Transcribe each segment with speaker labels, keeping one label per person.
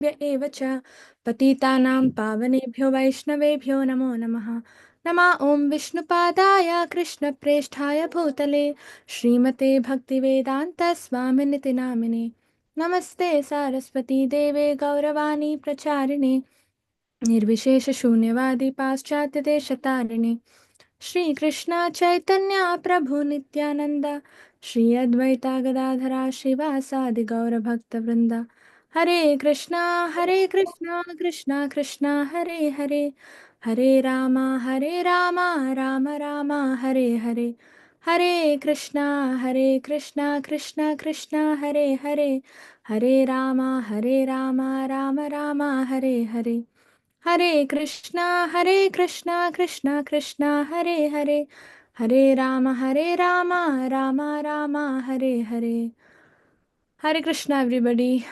Speaker 1: एव च पतितानां पावनेभ्यो वैष्णवेभ्यो नमो नमः। नमः ॐ विष्णुपादाय कृष्णप्रेष्ठाय भूतले श्रीमते भक्तिवेदान्तस्वामिनिति नामिने। नमस्ते सारस्वती देवे गौरवाणी प्रचारिणे निर्विशेषशून्यवादी पाश्चात्यदेशतारिणे श्री कृष्ण चैतन्य प्रभु नित्यानंद श्री अद्वैता गदाधरा श्रीवासादि गौर भक्त वृंदा। हरे कृष्णा कृष्णा कृष्णा हरे हरे हरे रामा राम राम हरे हरे। हरे कृष्णा कृष्णा कृष्णा हरे हरे हरे रामा राम राम हरे हरे। हरे कृष्णा कृष्णा कृष्णा हरे Ram Ram Ram Hare Hare. Hare Krishna, everybody.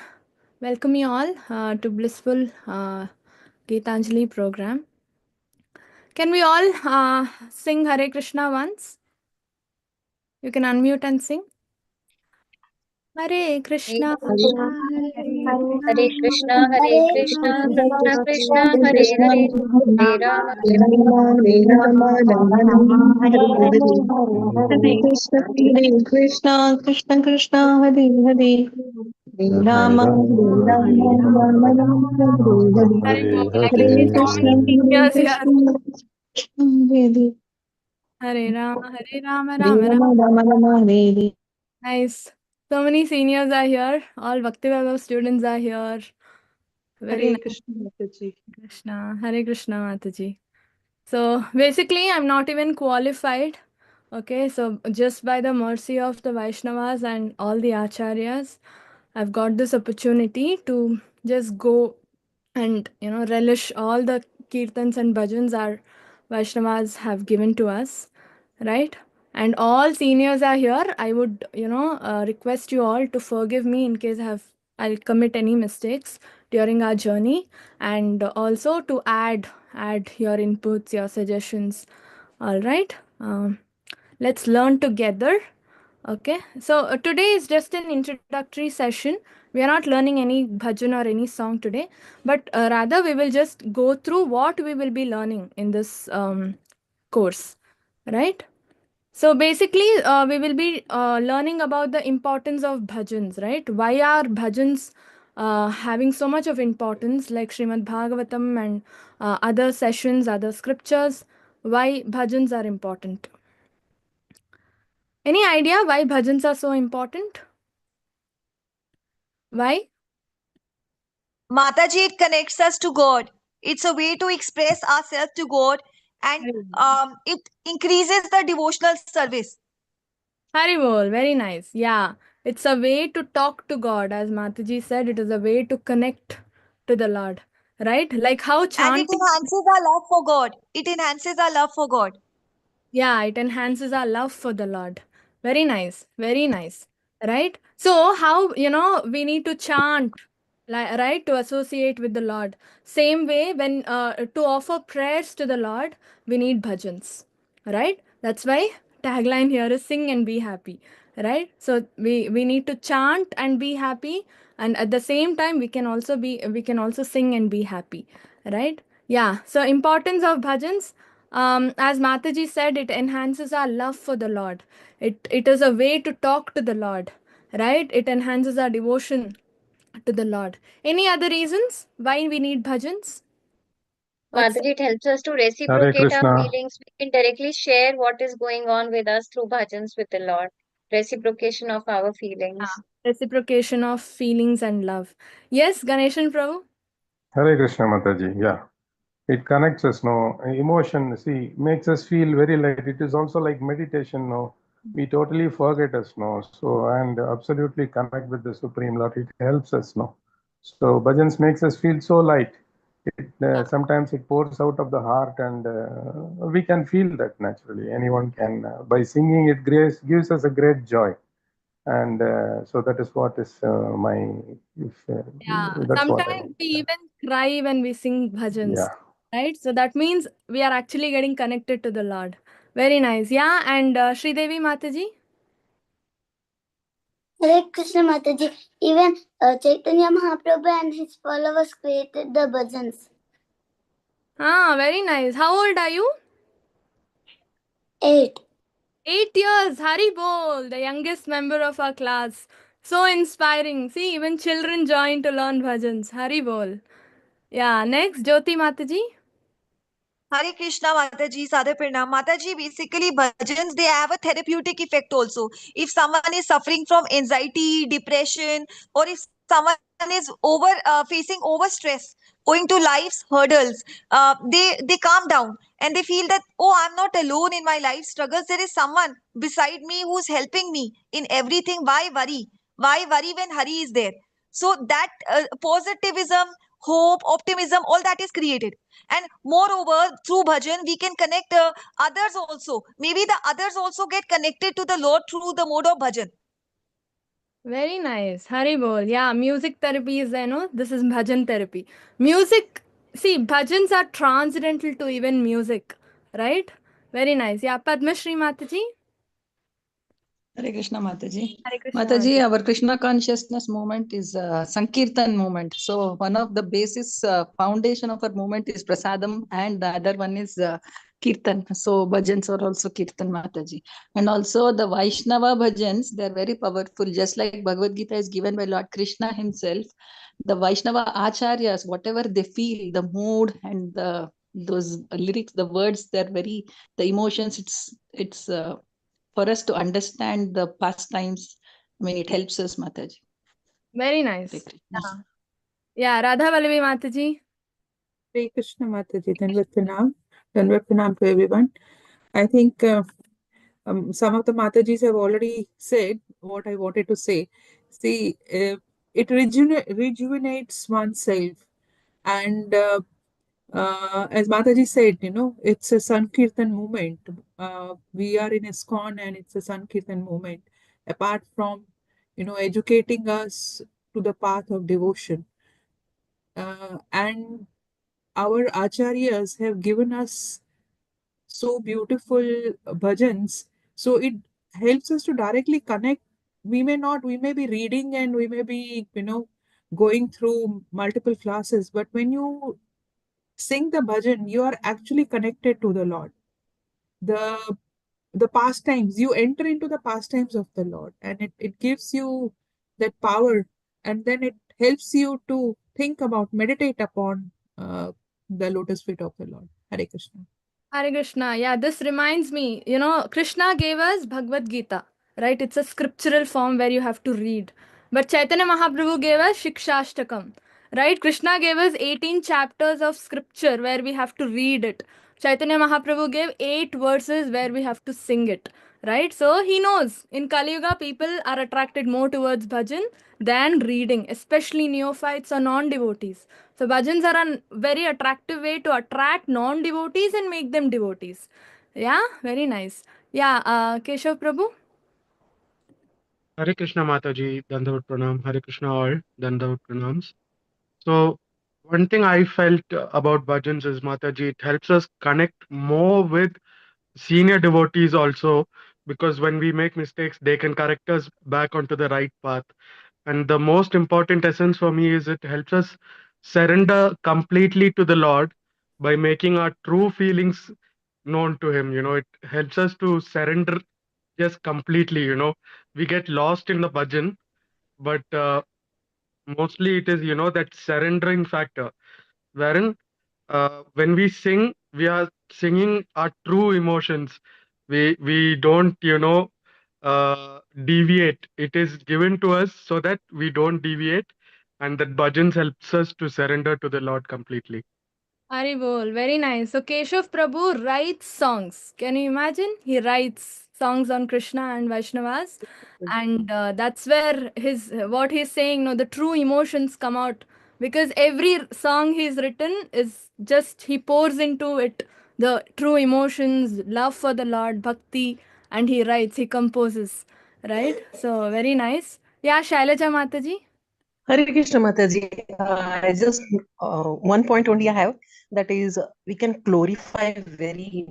Speaker 1: Welcome you all to blissful Geetanjali program. Can we all sing Hare Krishna once? You can unmute and sing. Hare
Speaker 2: Hare
Speaker 1: Krishna.
Speaker 2: Krishna, Hare Krishna, Hare
Speaker 3: Hare
Speaker 2: Krishna, Krishna
Speaker 3: Krishna,
Speaker 2: Krishna, Hare
Speaker 3: Krishna
Speaker 2: Hare,
Speaker 3: Krishna,
Speaker 2: Hare Rama,
Speaker 3: Hare Rama, Hare Rama, Rama Rama, Hare Hare. Hare Krishna, Hare Krishna, Krishna Krishna, Hare Hare. Hare Rama, Hare Rama, Rama Rama, Hare Hare.
Speaker 1: Hare Bol. I can
Speaker 3: Hare
Speaker 1: see so
Speaker 3: Krishna,
Speaker 1: many
Speaker 3: Hare
Speaker 1: seniors here.
Speaker 3: Krishna, Krishna Hare Hare.
Speaker 1: Hare Rama,
Speaker 3: Hare
Speaker 1: Rama Rama.
Speaker 3: Rama, Rama Rama, Hare Hare.
Speaker 1: Nice. So many seniors are here. All Bhakti Vaibhav students are here. Very
Speaker 4: Hare
Speaker 1: nice.
Speaker 4: Krishna Mataji.
Speaker 1: Hare Krishna Mataji. So basically, I'm not even qualified. Okay, so just by the mercy of the Vaishnavas and all the Acharyas, I've got this opportunity to just go and relish all the kirtans and bhajans our Vaishnavas have given to us, right? And all seniors are here. I would request you all to forgive me in case I'll commit any mistakes during our journey, and also to add your inputs, your suggestions. All right. Let's learn together. Okay, so today is just an introductory session. We are not learning any bhajan or any song today, but rather we will just go through what we will be learning in this course, right? So basically, we will be learning about the importance of bhajans, right? Why are bhajans having so much of importance, like Srimad Bhagavatam and other sessions, other scriptures? Why bhajans are important? Any idea why bhajans are so important? Why?
Speaker 5: Mataji, it connects us to God. It's a way to express ourselves to God, and it increases the devotional service.
Speaker 1: Haribol, very nice. Yeah, it's a way to talk to God. As Mataji said, it is a way to connect to the Lord, right? Like how
Speaker 5: And it
Speaker 1: chanting.
Speaker 5: enhances our love for God. It enhances our love for God.
Speaker 1: Yeah, it enhances our love for the Lord. Very nice, very nice. Right? So, how, we need to chant, right, to associate with the Lord. Same way, when to offer prayers to the Lord, we need bhajans, right? That's why tagline here is sing and be happy, right? So, we need to chant and be happy, and at the same time, we can also sing and be happy, right? Yeah. So, importance of bhajans. As Mataji said, it enhances our love for the Lord. It is a way to talk to the Lord, right? It enhances our devotion to the Lord. Any other reasons why we need bhajans? What's
Speaker 2: Mataji, it helps us to
Speaker 6: Hare
Speaker 2: reciprocate our
Speaker 6: Krishna.
Speaker 2: feelings. We can directly share what is going on with us through bhajans with the Lord. Reciprocation of our feelings.
Speaker 1: reciprocation of feelings and love? Yes, Ganeshan Prabhu?
Speaker 6: Hare Krishna Mataji. Yeah. It connects us, no? Emotion, see, makes us feel very light. It is also like meditation, no? We totally forget us, no? So, and absolutely connect with the Supreme Lord. It helps us, no? So, bhajans makes us feel so light. Sometimes it pours out of the heart, and we can feel that naturally. Anyone can. By singing, it gives us a great joy. And so that is what is
Speaker 1: Yeah.
Speaker 6: that's what I
Speaker 1: Sometimes
Speaker 6: mean.
Speaker 1: we even cry when we sing bhajans,
Speaker 6: Yeah.
Speaker 1: right? So that means we are actually getting connected to the Lord. Very nice. Yeah. And Sridevi Mataji?
Speaker 4: Hare Krishna Mataji. Even Chaitanya Mahaprabhu and his followers created the bhajans.
Speaker 1: Ah, very nice. How old are you?
Speaker 4: 8.
Speaker 1: 8 years. Hari Bol, the youngest member of our class. So inspiring. See, even children join to learn bhajans. Hari Bol. Yeah, next, Jyoti Mataji.
Speaker 5: Hare Krishna Mataji, Sadhu Pranam. Mataji, basically bhajans, they have a therapeutic effect also. If someone is suffering from anxiety, depression, or if someone is facing over stress, owing to life's hurdles, they calm down and they feel that, oh, I'm not alone in my life struggles. There is someone beside me who's helping me in everything. Why worry? Why worry when Hari is there? So that positivism, hope, optimism, all that is created. And moreover, through bhajan, we can connect others also. Maybe the others also get connected to the Lord through the mode of bhajan.
Speaker 1: Very nice. Hari Bol. Yeah, music therapy is, this is bhajan therapy. Music, see, bhajans are transcendental to even music, right? Very nice. Yeah, Padma Shri Mataji.
Speaker 3: Hare Krishna Mataji.
Speaker 1: Hare Krishna
Speaker 3: Mataji,
Speaker 1: Mataji.
Speaker 3: our Krishna consciousness movement is Sankirtan movement. So one of the basis foundation of our movement is Prasadam, and the other one is Kirtan. So bhajans are also Kirtan Mataji. And also the Vaishnava bhajans, they're very powerful. Just like Bhagavad Gita is given by Lord Krishna himself, the Vaishnava acharyas, whatever they feel, the mood and those lyrics, the words, they're very, the emotions, it's for us to understand the past times. I mean, it helps us, Mataji.
Speaker 1: Very nice. Yeah, Radha Vallavi Mataji.
Speaker 7: Hare Krishna Mataji, Dandavat Pranam to everyone. I think some of the Matajis have already said what I wanted to say. See, it rejuvenates oneself, and as Mataji said, it's a Sankirtan movement. We are in ISKCON and it's a Sankirtan movement. Apart from, educating us to the path of devotion, and our acharyas have given us so beautiful bhajans. So it helps us to directly connect. We may be reading and we may be, going through multiple classes, but when you sing the bhajan, you are actually connected to the Lord. The pastimes, you enter into the pastimes of the Lord, and it gives you that power, and then it helps you to think about, meditate upon the lotus feet of the Lord. Hare Krishna.
Speaker 1: Hare Krishna. Yeah, this reminds me, Krishna gave us Bhagavad Gita, right? It's a scriptural form where you have to read. But Chaitanya Mahaprabhu gave us Shikshashtakam, right? Krishna gave us 18 chapters of scripture where we have to read it. Chaitanya Mahaprabhu gave 8 verses where we have to sing it, right? So he knows in Kali Yuga people are attracted more towards bhajan than reading, especially neophytes or non-devotees. So bhajans are a very attractive way to attract non-devotees and make them devotees. Yeah, very nice. Yeah, Keshav Prabhu.
Speaker 8: Hare Krishna Mataji, Dandavat Pranam. Hare Krishna all, Dandavat Pranams. So, one thing I felt about bhajans is, Mataji, it helps us connect more with senior devotees also, because when we make mistakes, they can correct us back onto the right path. And the most important essence for me is it helps us surrender completely to the Lord by making our true feelings known to Him. It helps us to surrender just completely. We get lost in the bhajan, but mostly it is, that surrendering factor, wherein when we sing, we are singing our true emotions. We don't, deviate. It is given to us so that we don't deviate, and that bhajans helps us to surrender to the Lord completely.
Speaker 1: Haribol, very nice. So Keshav Prabhu writes songs. Can you imagine? He writes songs on Krishna and Vaishnavas, and that's where what he's saying. No, the true emotions come out because every song he's written is just he pours into it the true emotions, love for the Lord, bhakti, and he writes, he composes, right? So very nice. Yeah, Shailaja Mataji.
Speaker 9: Hare Krishna Mataji, I just one point only I have, that is we can glorify very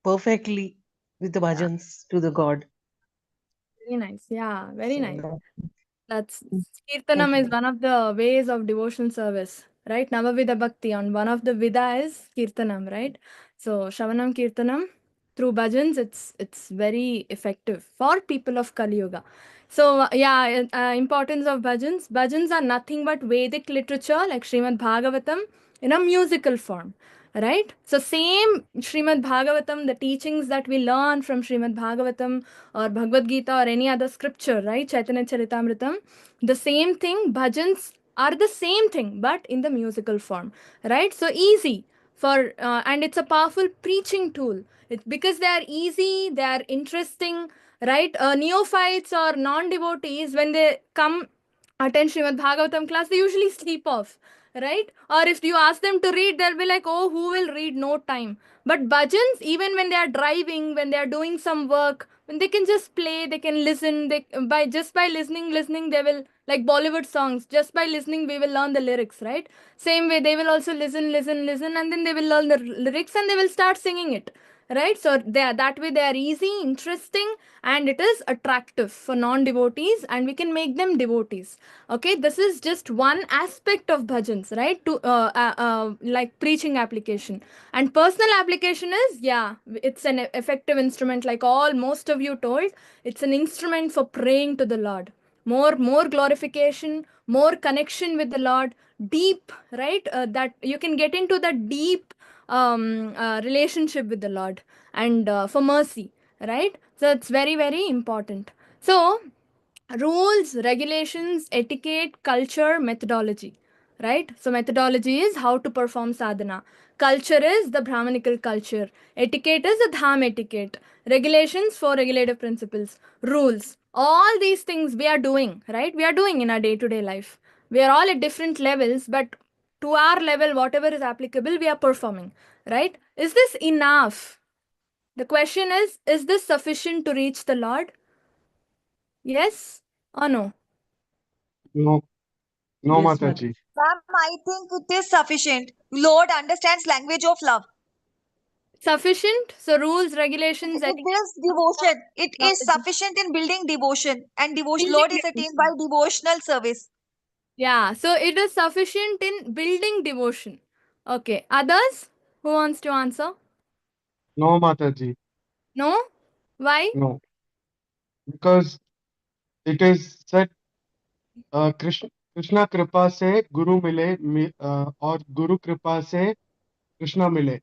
Speaker 9: perfectly with the bhajans to the God.
Speaker 1: Very nice. Yeah, very
Speaker 9: So
Speaker 1: nice. That's
Speaker 9: thank
Speaker 1: Kirtanam is
Speaker 9: you.
Speaker 1: one of the ways of devotional service, right? Navavida Bhakti on one of the Vida is Kirtanam, right? So Shravanam Kirtanam through bhajans, it's very effective for people of Kali Yuga. So yeah, importance of bhajans. Bhajans are nothing but Vedic literature like Srimad Bhagavatam in a musical form, right? So same Srimad Bhagavatam, the teachings that we learn from Srimad Bhagavatam or Bhagavad Gita or any other scripture, right? Chaitanya Charitamritam, the same thing, bhajans are the same thing, but in the musical form, right? So easy for, and it's a powerful preaching tool. It's because they are easy, they are interesting, right? Neophytes or non-devotees, when they come attend Srimad Bhagavatam class, they usually sleep off, right? Or if you ask them to read, they'll be like, oh, who will read? No time. But bhajans, even when they are driving, when they are doing some work, when they can just play, they can listen. They by just by listening, they will like Bollywood songs. Just by listening, we will learn the lyrics, right? Same way, they will also listen, and then they will learn the lyrics and they will start singing it, right? So that way they are easy, interesting, and it is attractive for non-devotees, and we can make them devotees. Okay, this is just one aspect of bhajans, right? To like preaching application. And personal application is, yeah, it's an effective instrument, like all most of you told. It's an instrument for praying to the Lord. More glorification, more connection with the Lord, deep, right? That you can get into the deep relationship with the Lord, and for mercy, right? So it's very, very important. So rules, regulations, etiquette, culture, methodology, right? So methodology is how to perform sadhana. Culture is the Brahmanical culture. Etiquette is the Dham etiquette. Regulations for regulative principles. Rules. All these things we are doing, right? We are doing in our day-to-day life. We are all at different levels, but to our level, whatever is applicable, we are performing, right? Is this enough? The question is this sufficient to reach the Lord? Yes or no?
Speaker 8: No, no,
Speaker 3: Yes, Mata.
Speaker 8: Mataji.
Speaker 5: Ma'am, I think it is sufficient. Lord understands language of love.
Speaker 1: Sufficient? So rules, regulations,
Speaker 5: It builds devotion. It is
Speaker 1: methodology.
Speaker 5: sufficient in building devotion, and devotion,
Speaker 1: Building
Speaker 5: Lord is attained by
Speaker 1: devotion.
Speaker 5: devotional service.
Speaker 1: Yeah, so it is sufficient in building devotion. Okay, others? Who wants to answer?
Speaker 8: No, Mataji.
Speaker 1: No? Why?
Speaker 8: No. Because it is said, Krishna कृपा से गुरु मिले और गुरु कृपा से कृष्णा मिले.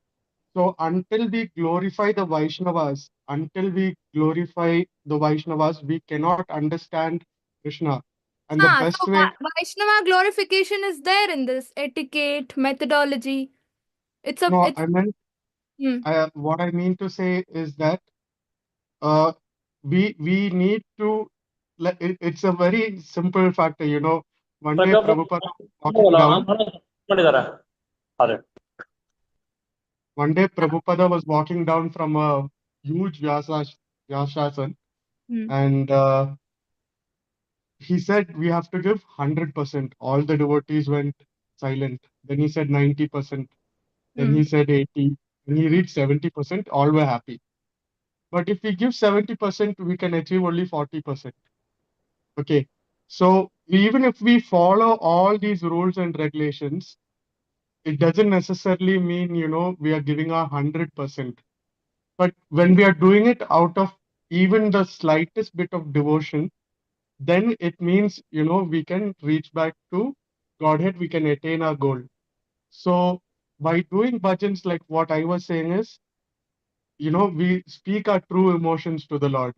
Speaker 8: So until we glorify the Vaishnavas, we cannot understand Krishna. And the best
Speaker 1: So
Speaker 8: way,
Speaker 1: Vaishnava glorification is there in this etiquette, methodology.
Speaker 8: no,
Speaker 1: It's hmm.
Speaker 8: what I mean to say is that uh, we need to, it's a very simple factor, you know. One day Prabhupada was walking down. One day Prabhupada was walking down from a huge Vyasasan,
Speaker 1: Hmm.
Speaker 8: and he said we have to give 100%. All the devotees went silent. Then he said 90%. Then
Speaker 1: Hmm.
Speaker 8: he said 80. And he reached 70%. All were happy. But if we give 70%, we can achieve only 40%. Okay. So even if we follow all these rules and regulations, it doesn't necessarily mean, you know, we are giving our 100%. But when we are doing it out of even the slightest bit of devotion, then it means, you know, we can reach back to Godhead, we can attain our goal. So by doing bhajans, like what I was saying is, you know, we speak our true emotions to the Lord.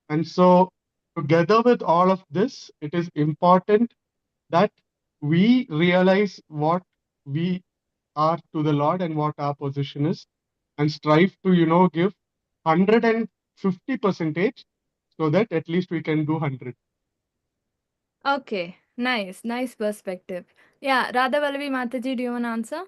Speaker 8: And so together with all of this, it is important that we realize what we are to the Lord and what our position is, and strive to, you know, give 150% so that at least we can do 100.
Speaker 1: Okay, nice perspective. Yeah, Radha Vallavi Mataji, do you want to answer?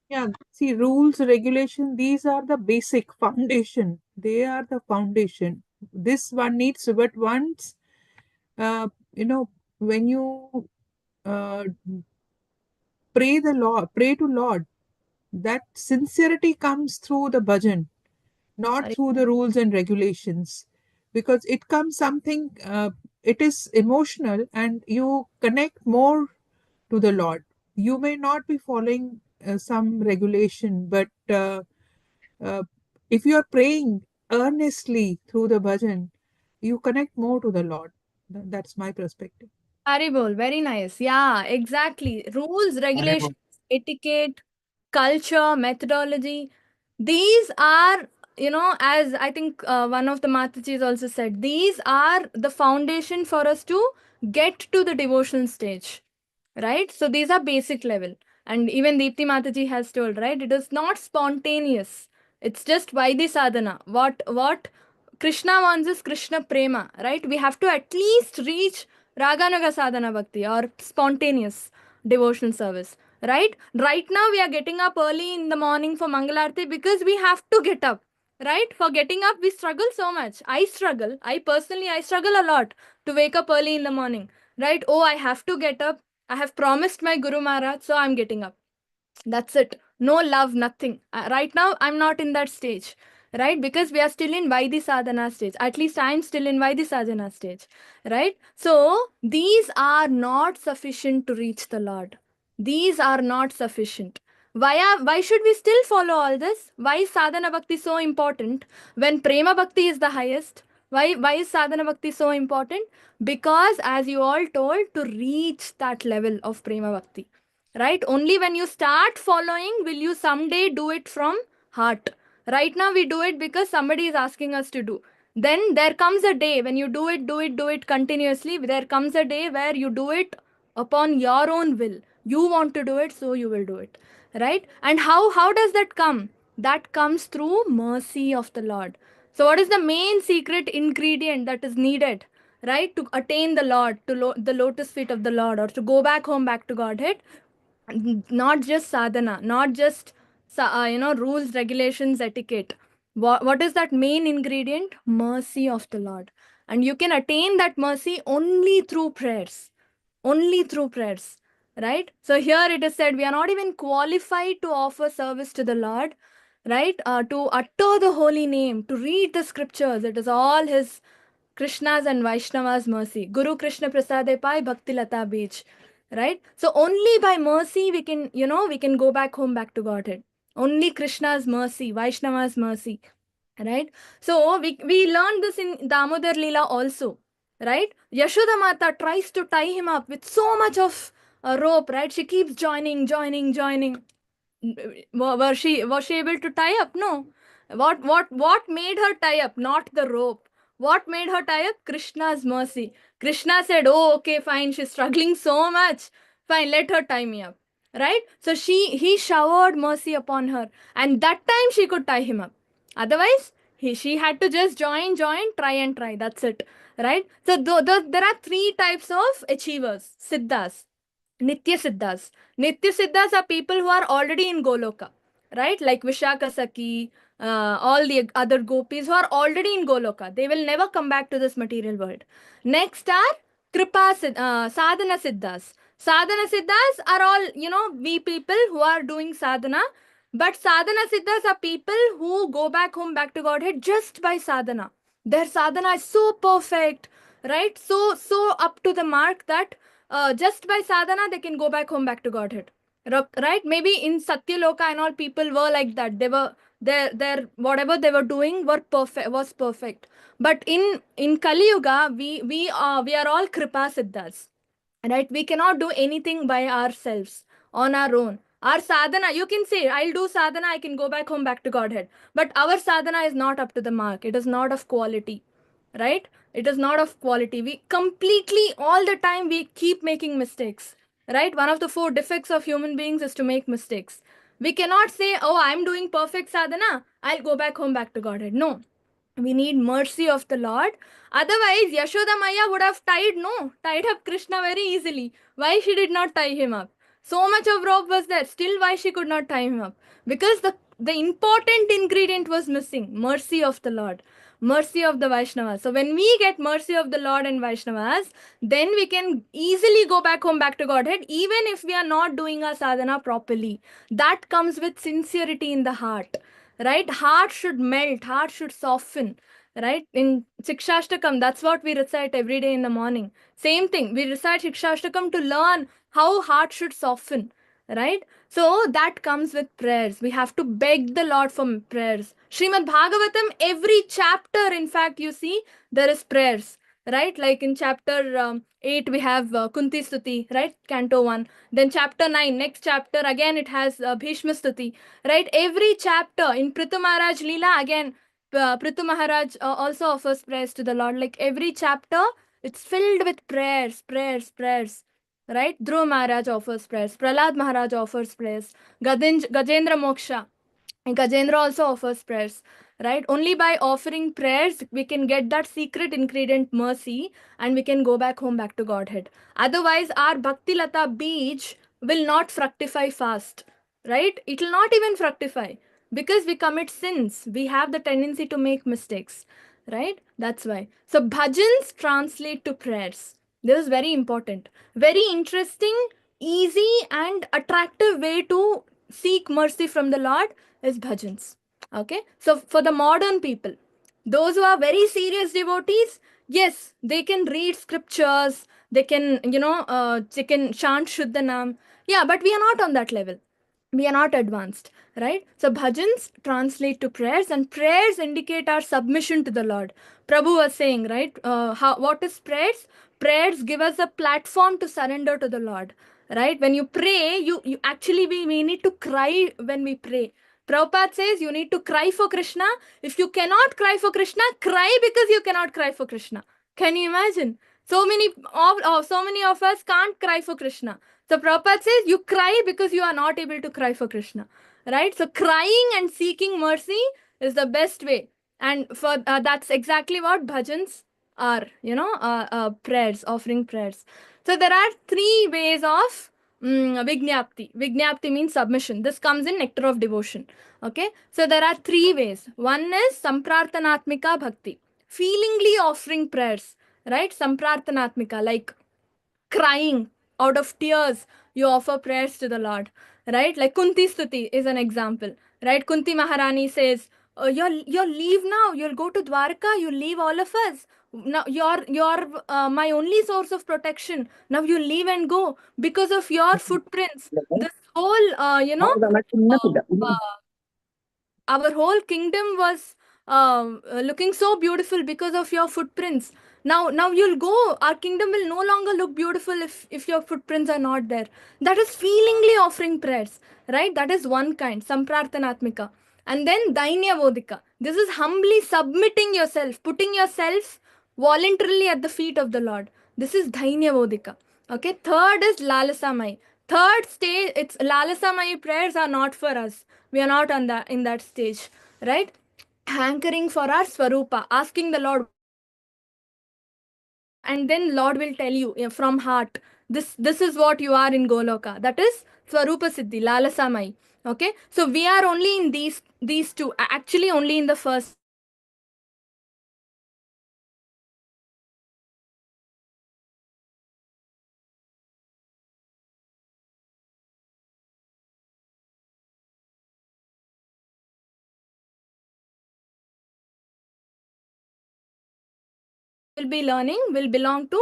Speaker 7: Yeah, see, rules, regulation, these are the basic foundation. They are the foundation. This one needs, but once, you know, when you uh, pray to Lord, that sincerity comes through the bhajan, not
Speaker 1: Sorry.
Speaker 7: through the rules and regulations. because it comes something, it is emotional and you connect more to the Lord. You may not be following some regulation, but uh, if you are praying earnestly through the bhajan, you connect more to the Lord. That's my perspective.
Speaker 1: Haribol, very nice. Yeah, exactly. Rules,
Speaker 8: Haribol.
Speaker 1: regulations, etiquette, culture, methodology. These are, as I think one of the Matajis also said, these are the foundation for us to get to the devotional stage, right? So these are basic level. And even Deepti Mataji has told, right? It is not spontaneous. It's just Vaidhi sadhana. What Krishna wants is Krishna prema, right? We have to at least reach Raganuga sadhana bhakti or spontaneous devotional service, right? Right now we are getting up early in the morning for Mangalarti because we have to get up, right? For getting up, we struggle so much. I struggle. I struggle a lot to wake up early in the morning, right? Oh, I have to get up. I have promised my Guru Maharaj, so I'm getting up. That's it. No love, nothing. Right now, I'm not in that stage, right? Because we are still in Vaidhi Sadhana stage. At least I'm still in Vaidhi Sadhana stage, right? So these are not sufficient to reach the Lord. These are not sufficient. Why should we still follow all this? Why is Sadhana Bhakti so important when Prema Bhakti is the highest? Why is Sadhana Bhakti so important? Because, as you all told, to reach that level of Prema Bhakti, right? Only when you start following will you someday do it from heart. Right now we do it because somebody is asking us to do. Then there comes a day when you do it continuously. There comes a day where you do it upon your own will. You want to do it, so you will do it, right? And how does that come? That comes through mercy of the Lord. So what is the main secret ingredient that is needed, right, to attain the Lord, to the lotus feet of the Lord, or to go back home, back to Godhead? Not just sadhana, not just rules, regulations, etiquette. What is that main ingredient? Mercy of the Lord. And you can attain that mercy only through prayers, only through prayers, right? So here it is said we are not even qualified to offer service to the Lord, right? To utter the holy name, to read the scriptures. It is all his, Krishna's and Vaishnava's mercy. Guru Krishna Prasade Pai Bhakti Lata Beach. Right? So only by mercy we can, we can go back home, back to Godhead. Only Krishna's mercy, Vaishnava's mercy. Right? So we learned this in Damodar Leela also. Right? Yashoda Mata tries to tie him up with so much of rope, right? She keeps joining. Was she able to tie up? No. What made her tie up? Not the rope. What made her tie up? Krishna's mercy. Krishna said, "Oh, okay, fine. She's struggling so much. Fine, let her tie me up." Right? So he showered mercy upon her, and that time she could tie him up. Otherwise, she had to just join, try and try. That's it. Right? So there are three types of achievers, siddhas. Nitya Siddhas. Nitya Siddhas are people who are already in Goloka, right? Like Vishaka Saki, all the other gopis who are already in Goloka. They will never come back to this material world. Next are Sadhana Siddhas. Sadhana Siddhas are all, we people who are doing sadhana. But sadhana siddhas are people who go back home, back to Godhead just by sadhana. Their sadhana is so perfect, right? So up to the mark that just by sadhana they can go back home, back to Godhead, right? Maybe in Satyaloka and all, people were like that. They were their whatever they were doing was perfect. But in Kali Yuga, we are all kripa siddhas, right? We cannot do anything by ourselves on our own. Our sadhana, you can say, I'll do sadhana, I can go back home, back to Godhead. But our sadhana is not up to the mark. It is not of quality, right? It is not of quality. We completely, all the time, we keep making mistakes, right? One of the 4 defects of human beings is to make mistakes. We cannot say, oh, I'm doing perfect sadhana, I'll go back home, back to Godhead. No, we need mercy of the Lord. Otherwise, Yashoda Maya would have tied up Krishna very easily. Why she did not tie him up? So much of rope was there. Still, why she could not tie him up? Because the important ingredient was missing. Mercy of the Lord. Mercy of the Vaishnavas. So when we get mercy of the Lord and Vaishnavas, then we can easily go back home, back to Godhead, even if we are not doing our sadhana properly. That comes with sincerity in the heart, right? Heart should melt, heart should soften, right? In Shikshashtakam, that's what we recite every day in the morning. Same thing, we recite Shikshashtakam to learn how heart should soften, right? So that comes with prayers. We have to beg the Lord for prayers. Srimad Bhagavatam, every chapter, in fact, you see, there is prayers, right? Like in chapter 8, we have Kunti Stuti, right? Canto 1. Then chapter 9, next chapter, again, it has Bhishma Stuti, right? Every chapter in Prithu Maharaj Leela, again, Prithu Maharaj also offers prayers to the Lord. Like every chapter, it's filled with prayers, prayers, prayers. Right? Dhruv Maharaj offers prayers. Prahlad Maharaj offers prayers. Gajendra Moksha. And Gajendra also offers prayers. Right? Only by offering prayers, we can get that secret ingredient mercy and we can go back home, back to Godhead. Otherwise, our Bhakti Lata Beej will not fructify fast. Right? It will not even fructify because we commit sins. We have the tendency to make mistakes. Right? That's why. So, bhajans translate to prayers. This is very important. Very interesting, easy, and attractive way to seek mercy from the Lord is bhajans. Okay, so for the modern people, those who are very serious devotees, yes, they can read scriptures, they can, they can chant Shuddhanam. Yeah, but we are not on that level. We are not advanced, right? So bhajans translate to prayers, and prayers indicate our submission to the Lord. Prabhu was saying, right? What is prayers? Prayers give us a platform to surrender to the Lord, right? When you pray, you actually we need to cry when we pray. Prabhupada says you need to cry for Krishna. If you cannot cry for Krishna, cry because you cannot cry for Krishna. Can you imagine? So many of us can't cry for Krishna. So Prabhupada says you cry because you are not able to cry for Krishna, right? So crying and seeking mercy is the best way, and for that's exactly what bhajans are. Prayers, offering prayers. So there are three ways of Vignapti. Vignapti means submission. This comes in Nectar of Devotion. Okay, so there are three ways. One is Samprarthanatmika Bhakti, feelingly offering prayers, right? Samprarthanatmika, like crying out of tears, you offer prayers to the Lord, right? Like Kunti Stuti is an example, right? Kunti Maharani says, you'll leave now, you'll go to Dwarka, you'll leave all of us. Now you're my only source of protection. Now you leave and go because of your footprints. This whole, our whole kingdom was looking so beautiful because of your footprints. Now you'll go, our kingdom will no longer look beautiful if your footprints are not there. That is feelingly offering prayers, right? That is one kind, Samprarthanatmika. And then Dainya Vodika, this is humbly submitting yourself, putting yourself voluntarily at the feet of the Lord. This is Dainya Vodika. Okay, third is Lalasamai. Third stage, it's Lalasamai prayers are not for us. We are not on that in that stage, right? Hankering for our Swarupa, asking the Lord, and then Lord will tell you from heart, this is what you are in Goloka. That is Swarupa Siddhi, Lalasamai. Okay, so we are only in these two, actually only in the first. Will be learning will belong to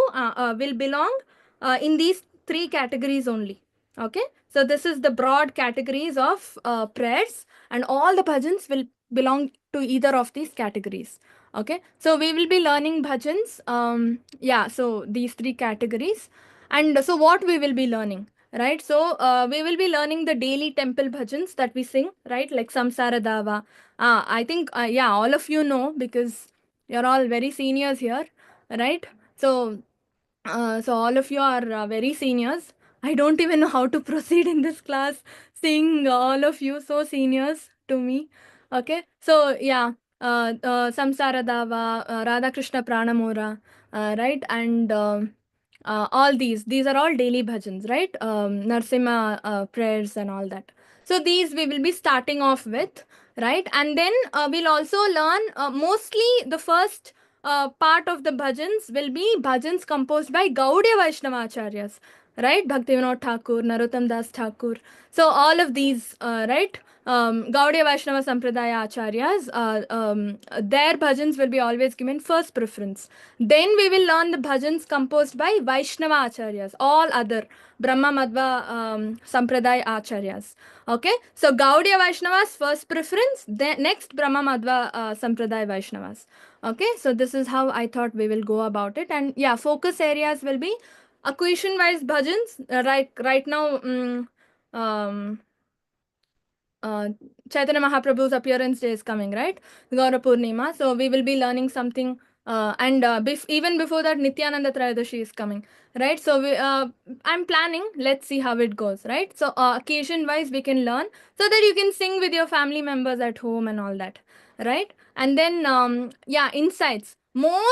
Speaker 1: in these three categories only. Okay, so this is the broad categories of prayers, and all the bhajans will belong to either of these categories. Okay, so we will be learning bhajans, yeah, so these three categories. And so what we will be learning, right? So we will be learning the daily temple bhajans that we sing, right? Like Samsara Dava. I think yeah, all of you know because you're all very seniors here, right? So all of you are very seniors. I don't even know how to proceed in this class, seeing all of you so seniors to me. Okay, so yeah, Samsara Dava, Radha Krishna Pranamura, right? And all these are all daily bhajans, right? Narsimha prayers and all that. So these we will be starting off with, right? And then we'll also learn mostly the first part of the bhajans will be bhajans composed by Gaudiya Vaishnava Acharyas. right? Bhaktivinoda Thakur, Narottam Das Thakur. So all of these, right? Gaudiya Vaishnava Sampradaya Acharyas, their bhajans will be always given first preference. Then we will learn the bhajans composed by Vaishnava Acharyas, all other Brahma Madhva Sampradaya Acharyas. Okay, so Gaudiya Vaishnavas first preference, then next Brahma Madhva Sampradaya Vaishnavas. Okay, so this is how I thought we will go about it. And yeah, focus areas will be occasion wise bhajans. Right now, uh, Chaitanya Mahaprabhu's appearance day is coming, right? Gaura Purnima. So we will be learning something. And even before that, Nityananda Trayadashi is coming, right? So I'm planning. Let's see how it goes, right? So occasion wise, we can learn so that you can sing with your family members at home and all that, right? And then, yeah, insights. More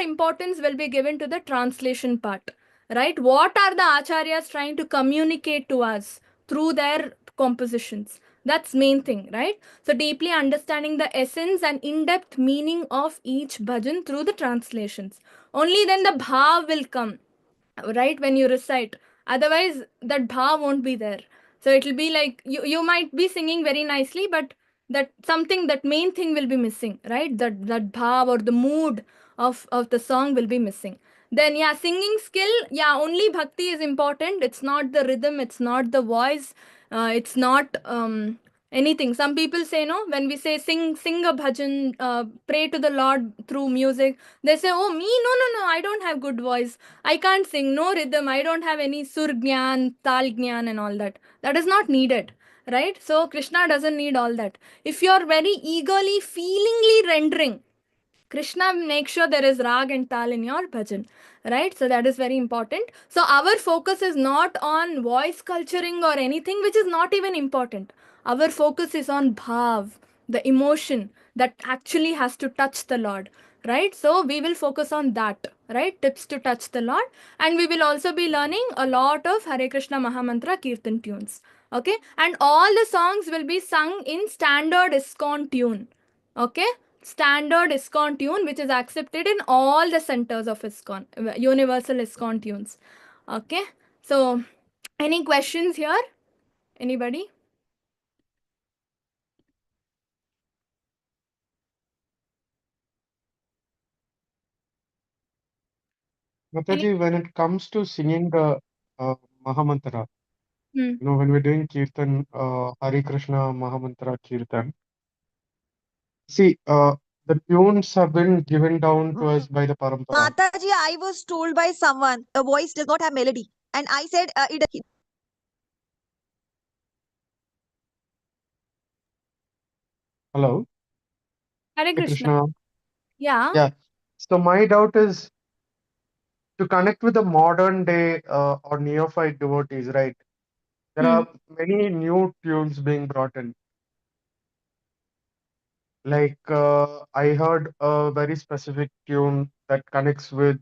Speaker 1: importance will be given to the translation part, right? What are the acharyas trying to communicate to us through their compositions? That's main thing, right? So deeply understanding the essence and in-depth meaning of each bhajan through the translations. Only then the bhav will come, right, when you recite. Otherwise that bhav won't be there. So it will be like you might be singing very nicely, but that main thing will be missing, right? That bhav or the mood of the song will be missing. Then yeah, singing skill, yeah, only bhakti is important. It's not the rhythm, it's not the voice, it's not anything. Some people say, no, when we say sing a bhajan, pray to the Lord through music, they say, oh, me, no, I don't have good voice, I can't sing, no rhythm, I don't have any sur gyan, tal gyan and all that. That is not needed, right? So Krishna doesn't need all that. If you're very eagerly, feelingly rendering, Krishna makes sure there is rag and tal in your bhajan, right? So that is very important. So our focus is not on voice culturing or anything, which is not even important. Our focus is on bhav, the emotion that actually has to touch the Lord, right? So we will focus on that, right? Tips to touch the Lord. And we will also be learning a lot of Hare Krishna Mahamantra Kirtan tunes, okay? And all the songs will be sung in standard ISKCON tune, okay? Standard ISKCON tune, which is accepted in all the centers of ISKCON, universal ISKCON tunes. Okay, so any questions here? Anybody?
Speaker 8: Mataji, when it comes to singing the Mahamantra,
Speaker 1: Hmm.
Speaker 8: when we're doing Kirtan, Hare Krishna Mahamantra Kirtan, see, the tunes have been given down to us by the Parampara.
Speaker 5: Mataji, I was told by someone the voice does not have melody, and I said
Speaker 8: Hello,
Speaker 1: Hare
Speaker 8: Hare
Speaker 1: Krishna.
Speaker 8: Krishna.
Speaker 1: Yeah.
Speaker 8: Yeah. So my doubt is to connect with the modern day or neophyte devotees, right? There are many new tunes being brought in. Like I heard a very specific tune that connects with,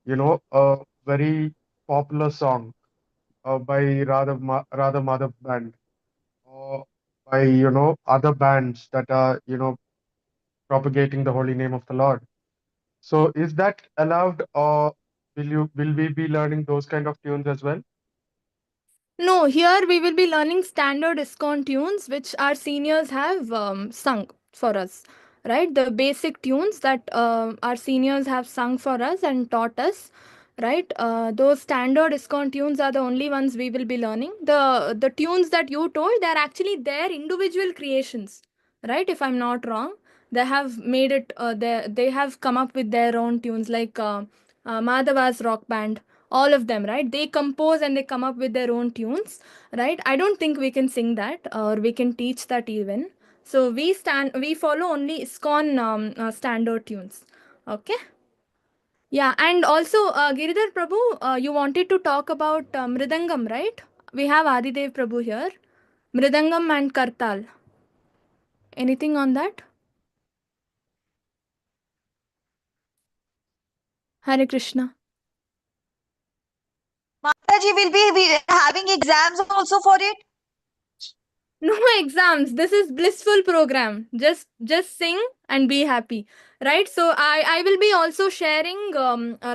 Speaker 8: a very popular song by Radha Madhav band or by, other bands that are, propagating the holy name of the Lord. So is that allowed, or will we be learning those kind of tunes as well?
Speaker 1: No, here we will be learning standard ISKCON tunes, which our seniors have sung for us, right? The basic tunes that our seniors have sung for us and taught us, right? Those standard ISKCON tunes are the only ones we will be learning. The tunes that you told, they are actually their individual creations, right? If I'm not wrong, they have made it. They have come up with their own tunes, like Madhava's rock band, all of them, right? They compose and they come up with their own tunes, right? I don't think we can sing that or we can teach that even. So we follow only ISKCON standard tunes. Okay. Yeah, and also Giridhar Prabhu, you wanted to talk about Mridangam, right? We have Adidev Prabhu here. Mridangam and Kartal. Anything on that? Hare Krishna.
Speaker 5: Mataji will be having exams also for it.
Speaker 1: No exams. This is blissful program. Just sing and be happy. right? So I will be also sharing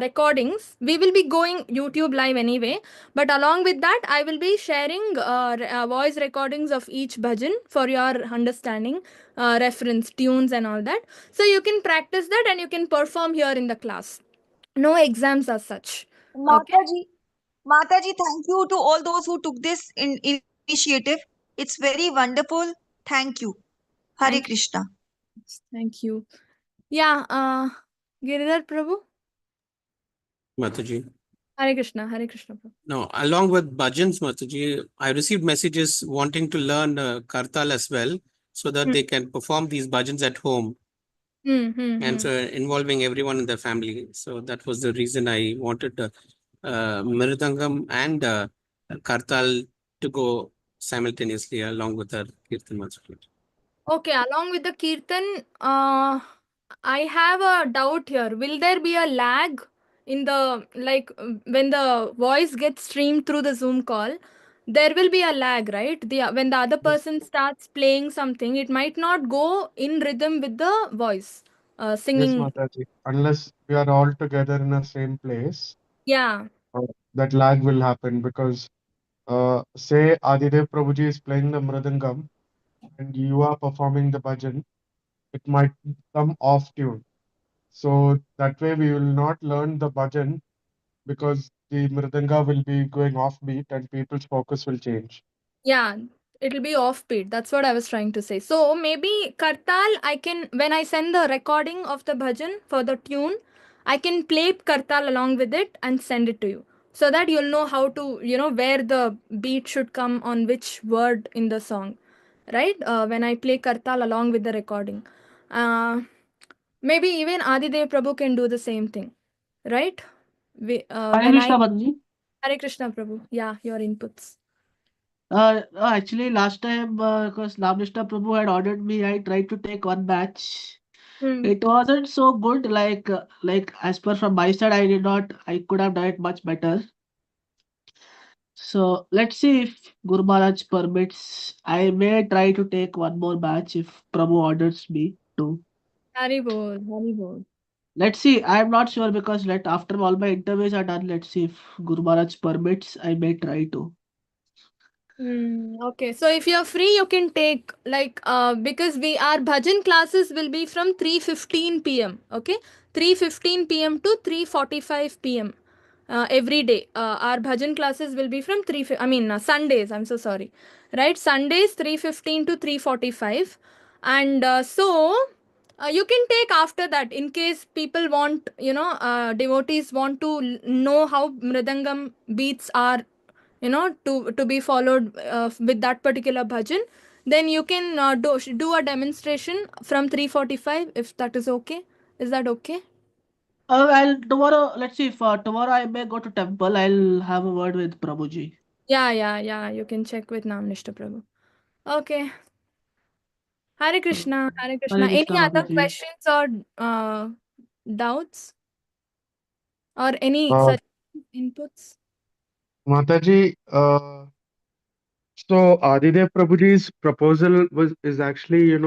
Speaker 1: recordings. We will be going YouTube live anyway, but along with that I will be sharing voice recordings of each bhajan for your understanding, reference tunes and all that, so you can practice that and you can perform here in the class. No exams as such. Okay.
Speaker 5: Mataji, thank you to all those who took this initiative. It's very wonderful. Thank you. Hare
Speaker 1: Thank you.
Speaker 5: Krishna.
Speaker 1: Thank you. Yeah, Giridhar Prabhu.
Speaker 10: Mataji.
Speaker 1: Hare Krishna. Hare Krishna Prabhu.
Speaker 10: No, along with bhajans, Mataji, I received messages wanting to learn Kartal as well, so that they can perform these bhajans at home, and so involving everyone in the family. So that was the reason I wanted Mridangam and Kartal to go simultaneously along with the Kirtan Mataji.
Speaker 1: Okay, along with the Kirtan, I have a doubt here. Will there be a lag in the, like, when the voice gets streamed through the Zoom call? There will be a lag, right? When the other person starts playing something, it might not go in rhythm with the voice,
Speaker 8: Yes,
Speaker 1: singing.
Speaker 8: Mataji. Unless we are all together in the same place,
Speaker 1: Yeah.
Speaker 8: that lag will happen because say Adidev Prabhuji is playing the mridangam and you are performing the bhajan, it might come off tune. So that way we will not learn the bhajan because the mridanga will be going off beat and people's focus will change.
Speaker 1: Yeah, it'll be offbeat. That's what I was trying to say. So maybe Kartal, I can, when I send the recording of the bhajan for the tune, I can play Kartal along with it and send it to you, so that you'll know how to, where the beat should come on which word in the song, right? When I play Kartal along with the recording. Maybe even Adidev Prabhu can do the same thing, right?
Speaker 11: Hare
Speaker 1: When I,
Speaker 11: Krishna, Balaji.
Speaker 1: Hare Krishna Prabhu, yeah, your inputs.
Speaker 11: Actually, last time, because Namnishna Prabhu had ordered me, I tried to take one batch. It wasn't so good. Like as per from my side, I could have done it much better. So let's see if Guru Maharaj permits. I may try to take one more batch if Prabhu orders me to.
Speaker 1: Hari bol, Hari bol.
Speaker 11: Let's see. I'm not sure because after all my interviews are done, let's see if Guru Maharaj permits. I may try to.
Speaker 1: Okay, so if you're free, you can take, like, because our bhajan classes will be from 3:15 p.m. Okay, 3:15 p.m. to 3:45 p.m. Every day. Our bhajan classes will be from Sundays. I'm so sorry, right? Sundays 3:15 to 3:45, and you can take after that in case people want, devotees want to know how mridangam beats are, to be followed with that particular bhajan, then you can do a demonstration from 3:45, if that is okay. Is that okay?
Speaker 11: I'll tomorrow. Let's see if tomorrow I may go to temple. I'll have a word with Prabhuji.
Speaker 1: Yeah, you can check with Namnishta Prabhu. Okay. Hare Krishna. Hare Krishna.
Speaker 11: Hare
Speaker 1: Any
Speaker 11: Krishna,
Speaker 1: other
Speaker 11: Mataji.
Speaker 1: questions or doubts or any
Speaker 8: Uh,
Speaker 1: such inputs?
Speaker 8: Mataji, so Adidev Prabhuji's proposal is actually,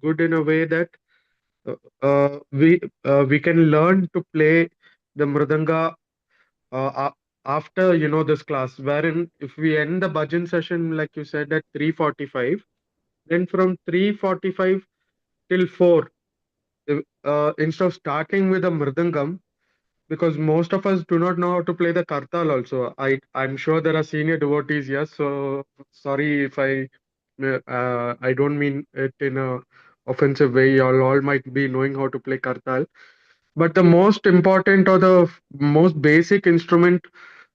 Speaker 8: good in a way that we can learn to play the mridanga after this class, wherein if we end the bhajan session like you said at 3:45, then from 3:45 till 4, instead of starting with the mridangam, because most of us do not know how to play the kartal also. I'm sure there are senior devotees, yes, so sorry if I don't mean it in a offensive way. You all might be knowing how to play kartal, but the most important or the most basic instrument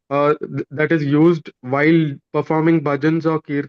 Speaker 8: that is used while performing bhajans or kirtan